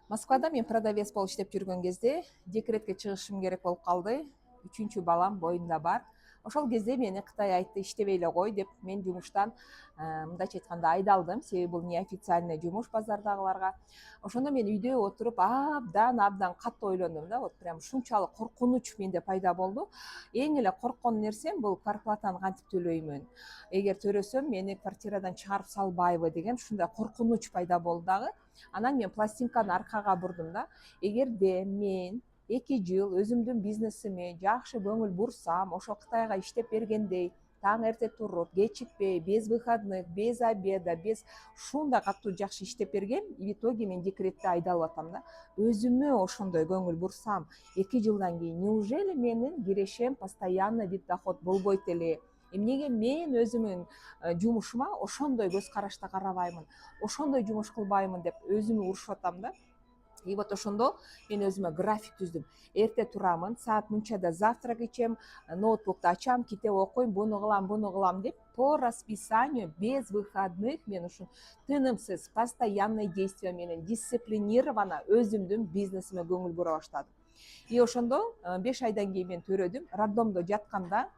Москвада мен продавец болуп иштеп жүргөн кезде декретке чыгышым керек болуп калды. Үчүнчү балам боюнда бар. Ошол кезде мени Кытай айтты, иштебей эле кой деп, мен жумуштан мындайча айтканда айдалдым. Себеби бул неофициальный жумуш базардагыларга. Ошондо мен үйдө отуруп абдан катуу ойлондум да. Вот прям ушунчалык коркунуч менде пайда болду. Эң эле корккон нерсем бул квартплатаны кантип төлөймүн. Эгер төлөсөм мени квартирадан чыгарып салбайбы деген ушундай коркунуч пайда болду дагы. Анан мен пластинканы аркага бурдум да. Эгерде мен 2 жыл өзүмдүн бизнесиме жакшы көңүл бурсам, ошо Кытайга иштеп бергендей, таң эрте туруп, кечикпей, без выходных, без обеда, без ушундай катуу жакшы иштеп бергем, в итоге мен декретте айдалып атам да. Өзүмө ошондой көңүл бурсам, 2 жылдан кийин неужели менин кирешем постоянный вид доход болбойт эле? Эмнеге мен өзүмүн жумушума ошондой көз карашта карабаймын, ошондой жумуш кылбаймын деп өзүмө урушуп атам да. И вот ошондо мен өзүмө график түздүм. Эрте турамын, саат мынчада завтрак ичем, ноутбукту ачам, китеп окуйм, буну кылам деп по расписанию, без выходных мен ушун тынымсыз, постоянный действие менен дисциплинированно өзүмдүн бизнесиме көңүл бура баштадым. И ошондо 5 айдан кийин мен төрөдүм. Роддомдо жатканда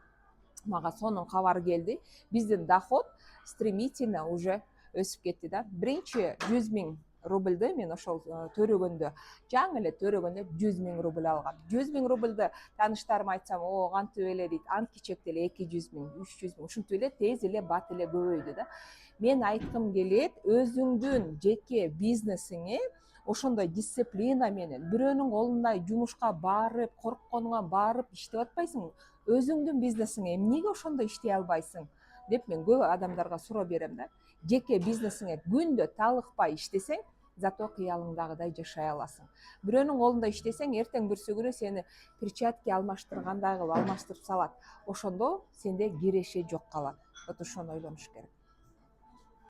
мага сонун кабар келди. Биздин доход стремительно уже өсүп кетти да. Биринчи 100 000 рубльды мен ошол төрөгөндө, жаңы эле төрөгөндө 100 000 рубль алгам. 100 000 рубльды тааныштарыма айтсам, о кантип эле дейт, античек деле 200 000, 300 000, ушинтип эле тез эле бат эле көбөйдү да. Мен айткым келет, өзүңдүн жеке бизнесиңе ошондой дисциплина менен бирөөнүн колунда жумушка барып, коркконуңа барып иштеп атпайсың. Өзүңдүн бизнесиңе эмнеге ошондой иштей албайсың деп мен көп адамдарга суроо берем да. Жеке бизнесиңе күндө талыкпай иштесең, зато кыялыңдагыдай жашай аласың. Бирөөнүн колунда иштесең, эртең бүрсү күнү сени перчатки алмаштыргандай кылып алмаштырып салат. Ошондо сенде киреше жок калат. Вот ошону ойлонуш керек.